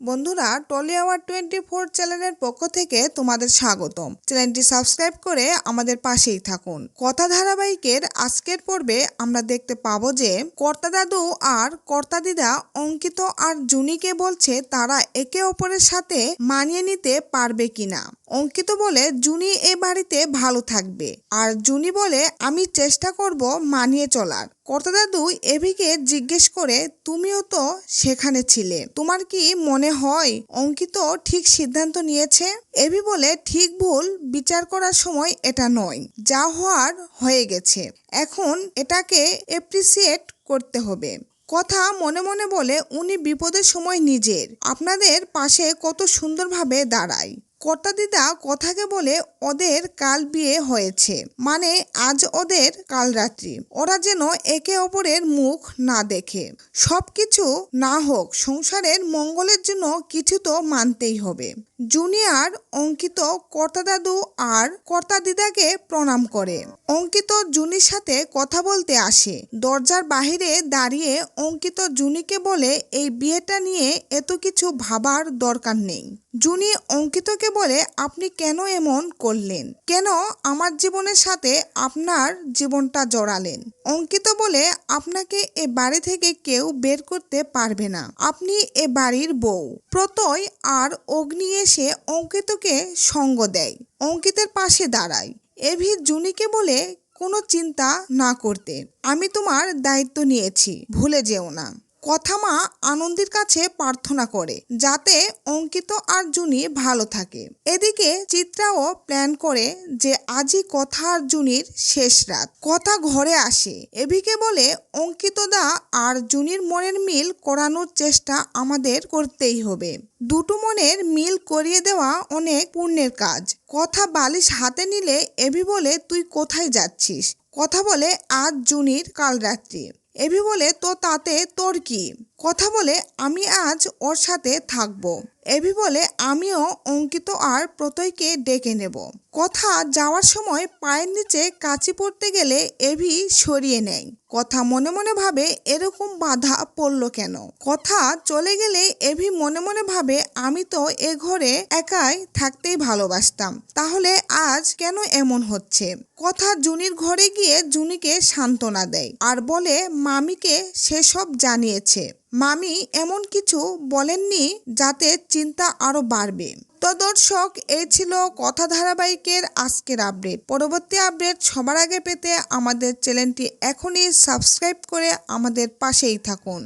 বন্ধুরা, trolley hour 24 চ্যানেলের পক্ষ থেকে তোমাদের স্বাগতম। চ্যানেলটি সাবস্ক্রাইব করে আমাদের পাশেই থাকুন। কথা ধারাবাহিকের আজকের পর্বে আমরা দেখতে পাবো যে কর্তা দাদু আর কর্তা দিদা অঙ্কিত আর জুনিকে বলছে তারা একে অপরের সাথে মানিয়ে নিতে পারবে কিনা। অঙ্কিত বলে জুনি এ বাড়িতে ভালো থাকবে, আর জুনি বলে আমি চেষ্টা করব মানিয়ে চলার। কর্তা দাদু এভিকে জিজ্ঞেস করে তুমিও তো সেখানে ছিলে, তোমার কি মনে হয় অঙ্কিত ঠিক সিদ্ধান্ত নিয়েছে? এভি বলে ঠিক ভুল বিচার করার সময় এটা নয়, যা হওয়ার হয়ে গেছে, এখন এটাকে এপ্রিসিয়েট করতে হবে। কথা মনে মনে বলে উনি বিপদের সময় নিজের আপনাদের পাশে কত সুন্দরভাবে দাঁড়ায়। কর্তা দিদা কথাকে বলে ওদের কাল বিয়ে হয়েছে, মানে আজ ওদের কাল রাত্রি, ওরা যেন একে অপরের মুখ না দেখে। সবকিছু না হোক, সংসারের মঙ্গলের জন্য কিছু তো মানতেই হবে। জুনিয়র অঙ্কিত কর্তা দাদু আর কর্তা দিদাকে প্রণাম করে। অঙ্কিত জুনির সাথে কথা বলতে আসে। দরজার বাহিরে দাঁড়িয়ে অঙ্কিত জুনিকে বলে এই বিয়েটা নিয়ে এত কিছু ভাবার দরকার নেই। জুনি অঙ্কিতকে বলে আপনি কেন এমন করলেন, কেন আমার জীবনের সাথে আপনার জীবনটা জড়ালেন? অঙ্কিত বলে আপনাকে এ বাড়ি থেকে কেউ বের করতে পারবে না, আপনি এ বাড়ির বউ। প্রত্যয় আর অগ্নি এসে অঙ্কিতকে সঙ্গ দেয়, অঙ্কিতের পাশে দাঁড়ায়। এভি জুনিকে বলে কোনো চিন্তা না করতে, আমি তোমার দায়িত্ব নিয়েছি, ভুলে যেও না। কথা মা আনন্দের কাছে প্রার্থনা করে যাতে অঙ্কিত আর জুনি ভালো থাকে। এদিকে চিত্রাও প্ল্যান করে যে আজই কথা আর জুনির শেষ রাত। কথা ঘরে আসে, এভিকে বলে অঙ্কিত দা আর জুনির মনের মিল করানোর চেষ্টা আমাদের করতেই হবে। দুটো মনের মিল করিয়ে দেওয়া অনেক পুণ্যের কাজ। কথা বালিশ হাতে নিলে এভি বলে তুই কোথায় যাচ্ছিস? কথা বলে আজ জুনির কাল রাত্রি। এভি বলে তো তাতে তোর কি? কথা বলে আমি আজ ওর সাথে থাকবো। এভি বলে আমিও অঙ্কিত আর প্রত্যয়কে ডেকে নেব। কথা যাওয়ার সময় পায়ের নিচে কাঁচি পড়তে গেলে এভি সরিয়ে নেয়। কথা মনে মনে ভাবে এরকম বাধা পড়লো কেন। কথা চলে গেলে এভি মনে মনে ভাবে আমি তো এ ঘরে একাই থাকতেই ভালোবাসতাম, তাহলে আজ কেন এমন হচ্ছে। কথা জুনির ঘরে গিয়ে জুনিকে সান্ত্বনা দেয় আর বলে মামিকে সেসব জানিয়েছে, মামি এমন কিছু বলেননি যাতে চিন্তা আরো বাড়বে। তো দর্শক, এই ছিল কথা ধারাবাহিকের আজকের আপডেট। পরবর্তী আপডেট সবার আগে পেতে আমাদের চ্যানেলটি এখনই সাবস্ক্রাইব করে আমাদের পাশেই থাকুন।